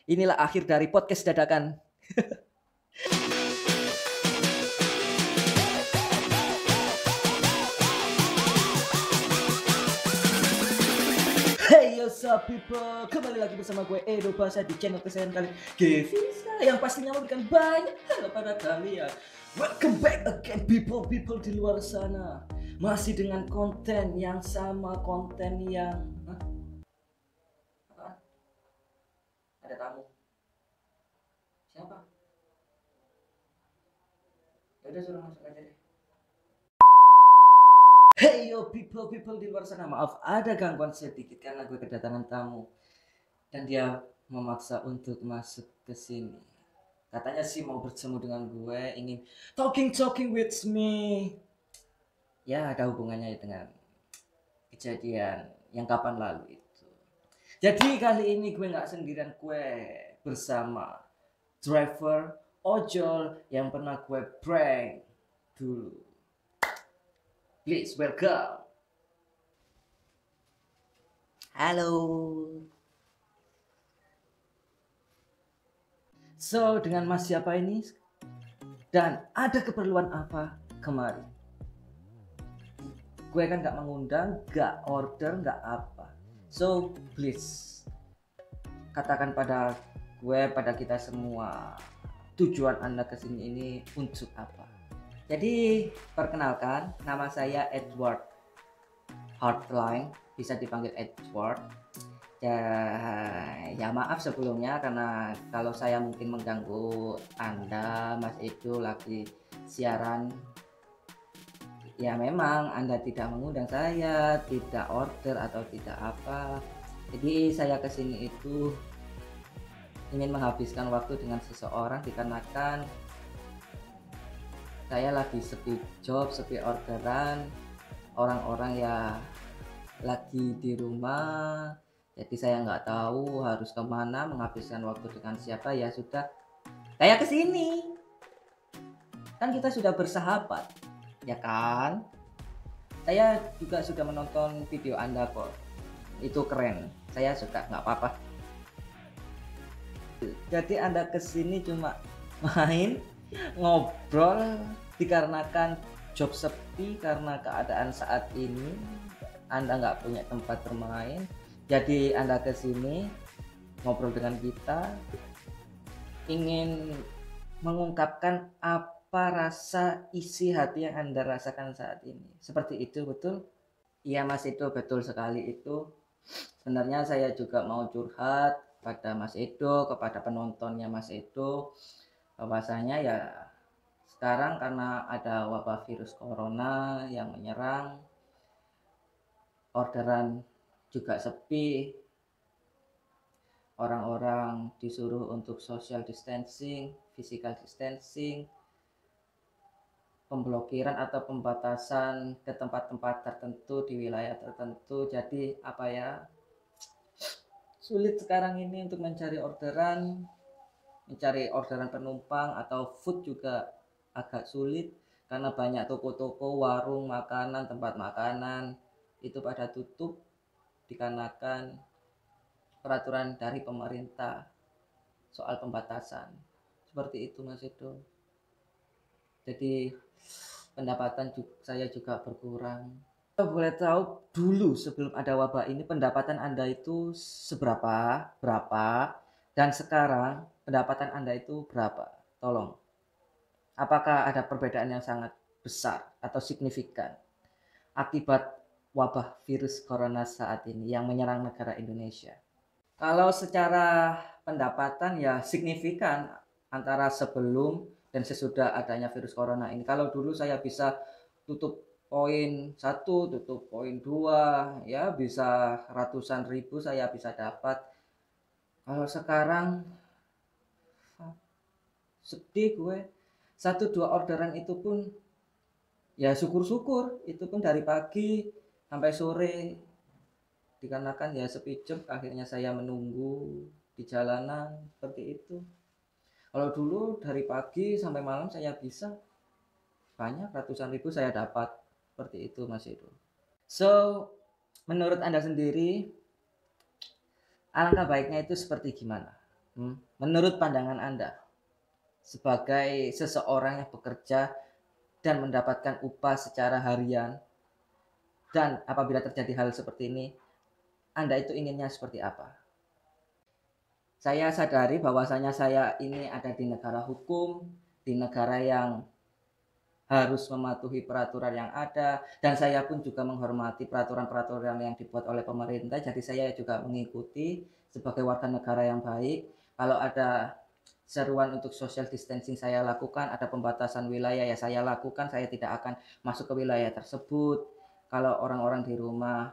Inilah akhir dari podcast dadakan. Hey yo sup people, kembali lagi bersama gue Edo Basa di channel kesayangan kalian Gevisa yang pastinya memberikan banyak hal kepada kalian. Welcome back again people di luar sana. Masih dengan konten yang sama, konten yang apaan? Ada tamu. Siapa? Ya udah suruh masuk aja deh. Hey yo people di luar sana, maaf ada gangguan sedikit karena gue kedatangan tamu dan dia memaksa untuk masuk ke sini. Katanya sih mau bertemu dengan gue, ingin talking with me. Ya ada hubungannya dengan kejadian yang kapan lalu itu. Jadi kali ini gue nggak sendirian, gue bersama driver ojol yang pernah gue prank dulu. Please welcome. Halo. So, dengan Mas siapa ini? Dan ada keperluan apa kemarin? Gue kan gak mengundang, gak order, gak apa. So, please katakan pada gue, pada kita semua, tujuan Anda kesini ini untuk apa? Jadi, perkenalkan, nama saya Edward Hardline, bisa dipanggil Edward. Ya maaf sebelumnya karena kalau saya mungkin mengganggu Anda, Mas itu lagi siaran. Ya memang Anda tidak mengundang saya, tidak order atau tidak apa. Jadi saya kesini itu ingin menghabiskan waktu dengan seseorang dikarenakan saya lagi sepi job, sepi orderan, orang-orang ya lagi di rumah. Jadi saya nggak tahu harus kemana, menghabiskan waktu dengan siapa. Ya sudah, saya kesini. Kan kita sudah bersahabat, ya kan? Saya juga sudah menonton video Anda kok. Itu keren. Saya suka, nggak apa-apa. Jadi Anda kesini cuma main, ngobrol, dikarenakan job sepi karena keadaan saat ini. Anda nggak punya tempat bermain. Jadi Anda kesini ngobrol dengan kita, ingin mengungkapkan apa rasa isi hati yang Anda rasakan saat ini. Seperti itu, betul? Iya Mas, itu betul sekali itu. Sebenarnya saya juga mau curhat pada Mas Edo, kepada penontonnya Mas Edo, bahwasanya ya sekarang karena ada wabah virus corona yang menyerang, orderan juga sepi, orang-orang disuruh untuk social distancing, physical distancing, pemblokiran atau pembatasan ke tempat-tempat tertentu di wilayah tertentu. Jadi apa ya, sulit sekarang ini untuk mencari orderan penumpang atau food juga agak sulit karena banyak toko-toko, warung makanan, tempat makanan itu pada tutup dikarenakan peraturan dari pemerintah soal pembatasan. Seperti itu Mas Edo. Jadi pendapatan saya juga berkurang. Kalau boleh tahu dulu sebelum ada wabah ini pendapatan Anda itu berapa, dan sekarang pendapatan Anda itu berapa? Tolong. Apakah ada perbedaan yang sangat besar atau signifikan akibat wabah virus corona saat ini yang menyerang negara Indonesia? Kalau secara pendapatan ya signifikan antara sebelum dan sesudah adanya virus corona ini. Kalau dulu saya bisa tutup poin 1, tutup poin 2, ya bisa ratusan ribu saya bisa dapat. Kalau sekarang sedih gue. 1-2 orderan itu pun ya syukur-syukur, itu pun dari pagi sampai sore. Dikarenakan ya sepi job, akhirnya saya menunggu di jalanan seperti itu. Kalau dulu dari pagi sampai malam saya bisa banyak ratusan ribu saya dapat, seperti itu Mas itu. So menurut Anda sendiri alangkah baiknya itu seperti gimana? Menurut pandangan Anda, sebagai seseorang yang bekerja dan mendapatkan upah secara harian, dan apabila terjadi hal seperti ini, Anda itu inginnya seperti apa? Saya sadari bahwasanya saya ini ada di negara hukum, di negara yang harus mematuhi peraturan yang ada, dan saya pun juga menghormati peraturan-peraturan yang dibuat oleh pemerintah. Jadi saya juga mengikuti sebagai warga negara yang baik. Kalau ada seruan untuk social distancing saya lakukan, ada pembatasan wilayah ya saya lakukan, saya tidak akan masuk ke wilayah tersebut. Kalau orang-orang di rumah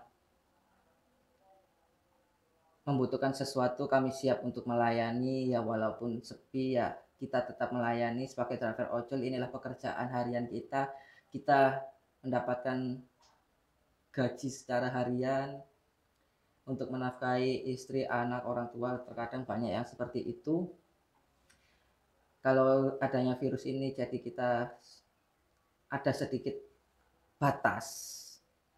membutuhkan sesuatu, kami siap untuk melayani, ya walaupun sepi ya kita tetap melayani. Sebagai driver ojol, inilah pekerjaan harian kita. Kita mendapatkan gaji secara harian untuk menafkahi istri, anak, orang tua. Terkadang banyak yang seperti itu. Kalau adanya virus ini, jadi kita ada sedikit batas.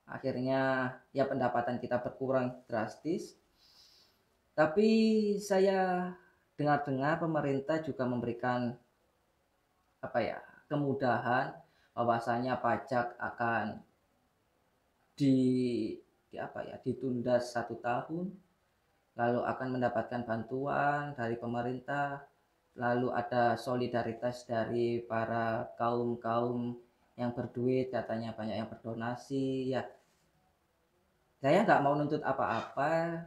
Akhirnya ya pendapatan kita berkurang drastis. Tapi saya dengar-dengar pemerintah juga memberikan kemudahan, bahwasanya pajak akan di, ditunda 1 tahun, lalu akan mendapatkan bantuan dari pemerintah, lalu ada solidaritas dari para kaum yang berduit, katanya banyak yang berdonasi. Ya saya nggak mau nuntut apa-apa,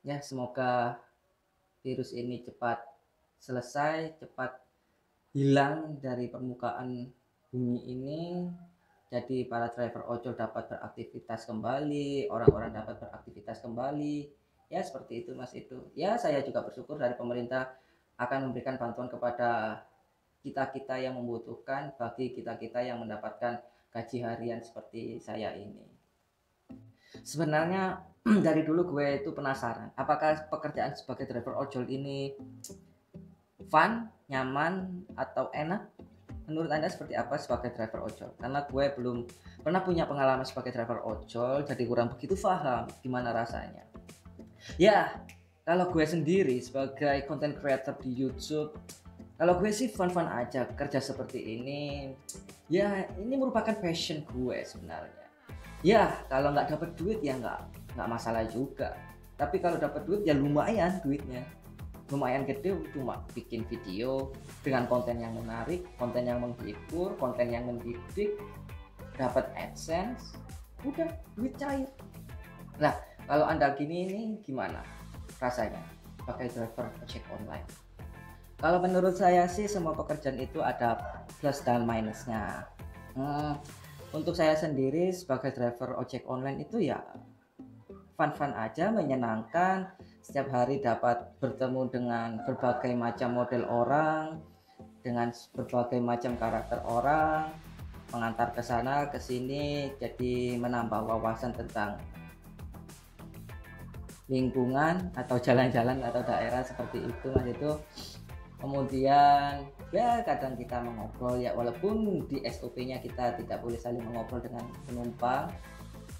ya semoga virus ini cepat selesai, cepat hilang dari permukaan bumi ini. Jadi para driver ojol dapat beraktivitas kembali, orang-orang dapat beraktivitas kembali. Ya seperti itu Mas itu. Ya saya juga bersyukur dari pemerintah akan memberikan bantuan kepada kita-kita yang membutuhkan, bagi kita-kita yang mendapatkan gaji harian seperti saya ini. Sebenarnya dari dulu gue itu penasaran, apakah pekerjaan sebagai driver ojol ini fun, nyaman, atau enak? Menurut Anda seperti apa sebagai driver ojol? Karena gue belum pernah punya pengalaman sebagai driver ojol, jadi kurang begitu paham gimana rasanya. Ya, kalau gue sendiri sebagai content creator di YouTube, kalau gue sih fun-fun aja kerja seperti ini. Ya, ini merupakan passion gue sebenarnya. Ya, kalau nggak dapat duit ya nggak masalah juga. Tapi kalau dapat duit ya lumayan duitnya. Lumayan gede, cuma bikin video dengan konten yang menarik, konten yang menghibur, konten yang mendidik, dapat AdSense, udah duit cair. Nah, kalau Anda gini ini gimana rasanya pakai driver ojek online? Kalau menurut saya sih semua pekerjaan itu ada plus dan minusnya. Untuk saya sendiri sebagai driver ojek online itu ya fun-fun aja, menyenangkan. Setiap hari dapat bertemu dengan berbagai macam model orang, dengan berbagai macam karakter orang, mengantar ke sana ke sini, jadi menambah wawasan tentang lingkungan atau jalan-jalan atau daerah seperti itu Mas itu. Kemudian ya kadang kita mengobrol, ya walaupun di SOP-nya kita tidak boleh saling mengobrol dengan penumpang,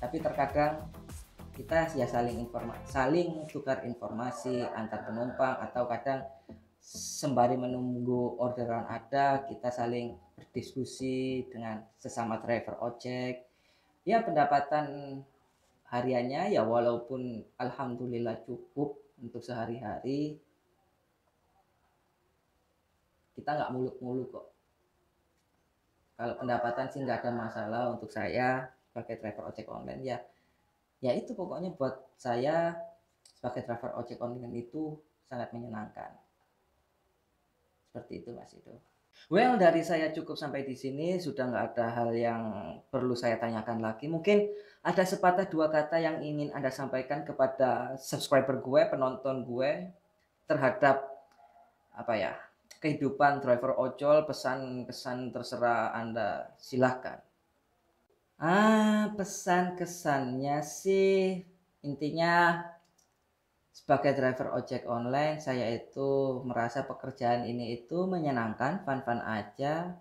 tapi terkadang kita ya saling tukar informasi antar penumpang, atau kadang sembari menunggu orderan ada, kita saling berdiskusi dengan sesama driver ojek. Ya pendapatan hariannya ya walaupun alhamdulillah cukup untuk sehari-hari, kita nggak muluk-muluk kok. Kalau pendapatan sih nggak ada masalah untuk saya sebagai driver ojek online. Ya itu pokoknya buat saya sebagai driver ojek online itu sangat menyenangkan. Seperti itu Mas itu. Well, dari saya cukup sampai di sini, sudah nggak ada hal yang perlu saya tanyakan lagi. Mungkin ada sepatah dua kata yang ingin Anda sampaikan kepada subscriber gue, penonton gue, terhadap kehidupan driver ojol, pesan-kesan terserah Anda, silahkan. Pesan kesannya sih intinya sebagai driver ojek online saya itu merasa pekerjaan ini itu menyenangkan, fun-fun aja.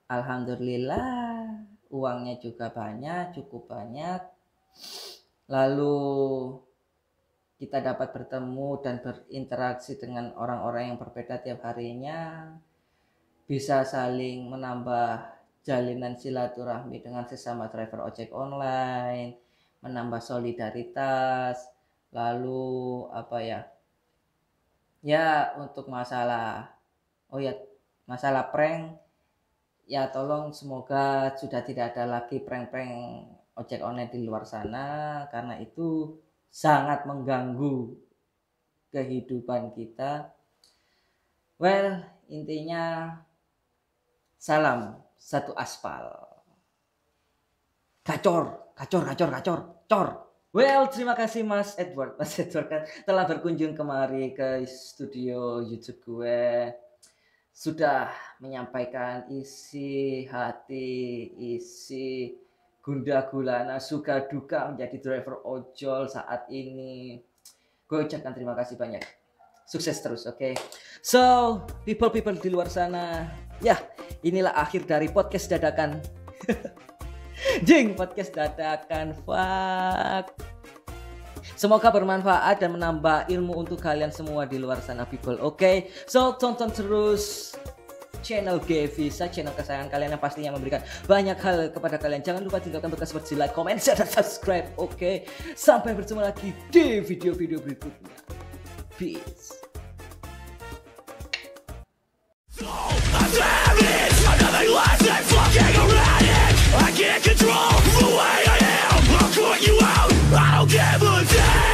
Alhamdulillah uangnya juga banyak, cukup banyak. lalu kita dapat bertemu dan berinteraksi dengan orang-orang yang berbeda tiap harinya, bisa saling menambah jalinan silaturahmi dengan sesama driver ojek online, menambah solidaritas, lalu apa ya? Ya, untuk masalah masalah prank, ya tolong semoga sudah tidak ada lagi prank-prank ojek online di luar sana, karena itu sangat mengganggu kehidupan kita. Well, intinya salam satu aspal. Gacor, gacor, gacor, gacor, cor. Well, terima kasih Mas Edward kan telah berkunjung kemari ke studio YouTube gue. Sudah menyampaikan isi hati, isi gundah gulana, suka duka menjadi driver ojol saat ini. Gue ucapkan terima kasih banyak. Sukses terus, oke? So, people di luar sana, ya inilah akhir dari podcast dadakan. Podcast dadakan, fuck. Semoga bermanfaat dan menambah ilmu untuk kalian semua di luar sana, people, oke? So, tonton terus channel Gevisa, channel kesayangan kalian yang pastinya memberikan banyak hal kepada kalian. Jangan lupa tinggalkan bekas seperti like, comment, share, dan subscribe, oke? Sampai bertemu lagi di video-video berikutnya. Peace. I can't control the way I am. I'll cut you out. I don't give a damn.